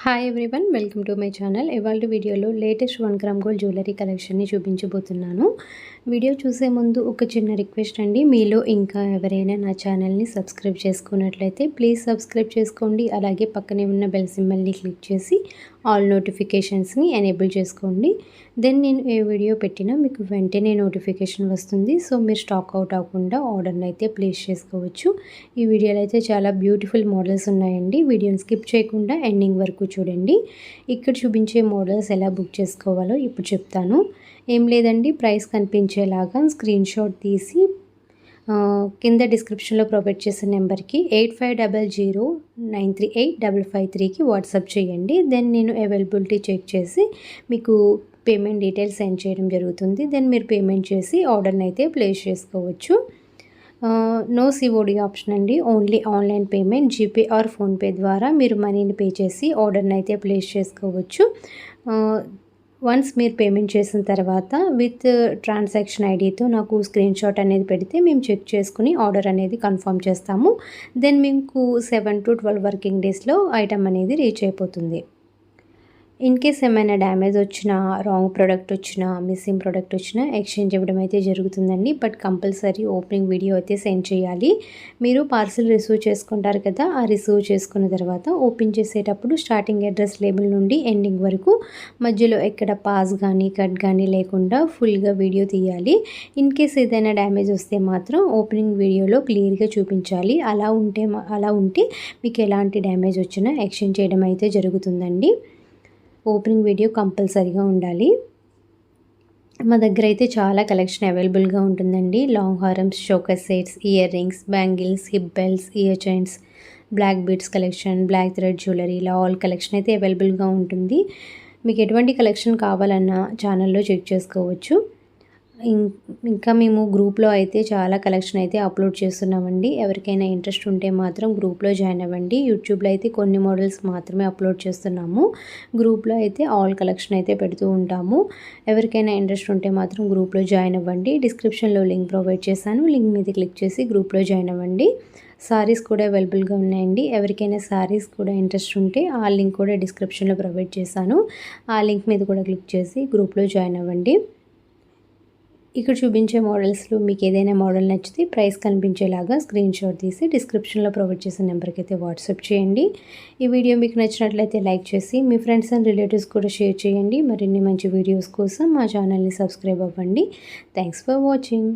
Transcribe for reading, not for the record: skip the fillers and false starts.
Hi everyone, welcome to my channel. ఇవాళ వీడియోలో latest 1 gram gold jewellery కలెక్షన్ని చూపించబోతున్నాను. Video చూసే ముందు ఒక చిన్న రిక్వెస్ట్ అండి, మీలో ఇంకా ఎవరైనా నా ఛానల్ని సబ్స్క్రైబ్ చేసుకున్నట్లయితే ప్లీజ్ సబ్స్క్రైబ్ చేసుకోండి. అలాగే పక్కనే ఉన్న బెల్ సింబల్ని క్లిక్ చేసి ఆల్ నోటిఫికేషన్స్ని ఎనేబుల్ చేసుకోండి. దెన్ నేను ఏ వీడియో పెట్టినా మీకు వెంటనే నోటిఫికేషన్ వస్తుంది. సో మీరు స్టాక్ అవుట్ అవ్వకుండా ఆర్డర్ని అయితే ప్లేస్ చేసుకోవచ్చు. ఈ వీడియోలో అయితే చాలా బ్యూటిఫుల్ మోడల్స్ ఉన్నాయండి. వీడియోని స్కిప్ చేయకుండా ఎండింగ్ వరకు చూడండి. ఇక్కడ చూపించే మోడల్స్ ఎలా బుక్ చేసుకోవాలో ఇప్పుడు చెప్తాను. ఏం లేదండి, ప్రైస్ కనిపించేలాగా స్క్రీన్ షాట్ తీసి కింద డిస్క్రిప్షన్లో ప్రొవైడ్ చేసిన నెంబర్కి 8500938553కి వాట్సాప్ చేయండి. దెన్ నేను అవైలబిలిటీ చెక్ చేసి మీకు పేమెంట్ డీటెయిల్స్ సెండ్ చేయడం జరుగుతుంది. దెన్ మీరు పేమెంట్ చేసి ఆర్డర్ని అయితే ప్లేస్ చేసుకోవచ్చు. నో సిఓడి ఆప్షన్ అండి, only online payment GPay are PhonePe ద్వారా మీరు మనీని పే చేసి ఆర్డర్ని అయితే ప్లేస్ చేసుకోవచ్చు. వన్స్ మీరు పేమెంట్ చేసిన తర్వాత విత్ ట్రాన్సాక్షన్ ఐడితో నాకు స్క్రీన్ షాట్ అనేది పెడితే మేము చెక్ చేసుకుని ఆర్డర్ అనేది కన్ఫర్మ్ చేస్తాము. దెన్ మీకు 7 to 12 వర్కింగ్ డేస్లో ఐటమ్ అనేది రీచ్ అయిపోతుంది. ఇన్ కేస్ ఏమైనా డ్యామేజ్ వచ్చినా, రాంగ్ ప్రోడక్ట్ వచ్చినా, మిస్సింగ్ ప్రోడక్ట్ వచ్చినా ఎక్స్చేంజ్ ఇవ్వడం అయితే జరుగుతుందండి. బట్ కంపల్సరీ ఓపెనింగ్ వీడియో అయితే సెండ్ చేయాలి. మీరు పార్సిల్ రిసీవ్ చేసుకుంటారు కదా, ఆ రిసీవ్ చేసుకున్న తర్వాత ఓపెన్ చేసేటప్పుడు స్టార్టింగ్ అడ్రస్ లేబుల్ నుండి ఎండింగ్ వరకు మధ్యలో ఎక్కడ పాస్ కానీ కట్ కానీ లేకుండా ఫుల్గా వీడియో తీయాలి. ఇన్ కేస్ ఏదైనా డ్యామేజ్ వస్తే మాత్రం ఓపెనింగ్ వీడియోలో క్లియర్గా చూపించాలి. అలా ఉంటే మీకు ఎలాంటి డ్యామేజ్ వచ్చినా ఎక్స్చేంజ్ చేయడం అయితే జరుగుతుందండి. ఓపెనింగ్ వీడియో కంపల్సరీగా ఉండాలి. మా దగ్గర అయితే చాలా కలెక్షన్ అవైలబుల్గా ఉంటుందండి. లాంగ్ హారమ్స్, choker sets, earrings, bangles, hip belts, ear chains, black beads collection, black thread jewellery, ఇలా ఆల్ కలెక్షన్ అయితే అవైలబుల్గా ఉంటుంది. మీకు ఎటువంటి కలెక్షన్ కావాలన్నా ఛానల్లో చెక్ చేసుకోవచ్చు. ఇంకా మేము గ్రూప్లో అయితే చాలా కలెక్షన్ అయితే అప్లోడ్ చేస్తున్నామండి. ఎవరికైనా ఇంట్రెస్ట్ ఉంటే మాత్రం గ్రూప్లో జాయిన్ అవ్వండి. యూట్యూబ్లో అయితే కొన్ని మోడల్స్ మాత్రమే అప్లోడ్ చేస్తున్నాము. గ్రూప్లో అయితే ఆల్ కలెక్షన్ అయితే పెడుతూ ఉంటాము. ఎవరికైనా ఇంట్రెస్ట్ ఉంటే మాత్రం గ్రూప్లో జాయిన్ అవ్వండి. డిస్క్రిప్షన్లో లింక్ ప్రొవైడ్ చేశాను. లింక్ మీద క్లిక్ చేసి గ్రూప్లో జాయిన్ అవ్వండి. సారీస్ కూడా అవైలబుల్గా ఉన్నాయండి. ఎవరికైనా సారీస్ కూడా ఇంట్రెస్ట్ ఉంటే ఆ లింక్ కూడా డిస్క్రిప్షన్లో ప్రొవైడ్ చేశాను. ఆ లింక్ మీద కూడా క్లిక్ చేసి గ్రూప్లో జాయిన్ అవ్వండి. ఇక్కడ చూపించే మోడల్స్లో మీకు ఏదైనా మోడల్ నచ్చితే ప్రైస్ కనిపించేలాగా స్క్రీన్ షాట్ తీసి డిస్క్రిప్షన్లో ప్రొవైడ్ చేసిన నెంబర్కి అయితే వాట్సాప్ చేయండి. ఈ వీడియో మీకు నచ్చినట్లయితే లైక్ చేసి మీ ఫ్రెండ్స్ అండ్ రిలేటివ్స్ కూడా షేర్ చేయండి. మరిన్ని మంచి వీడియోస్ కోసం మా ఛానల్ని సబ్స్క్రైబ్ అవ్వండి. Thanks for watching.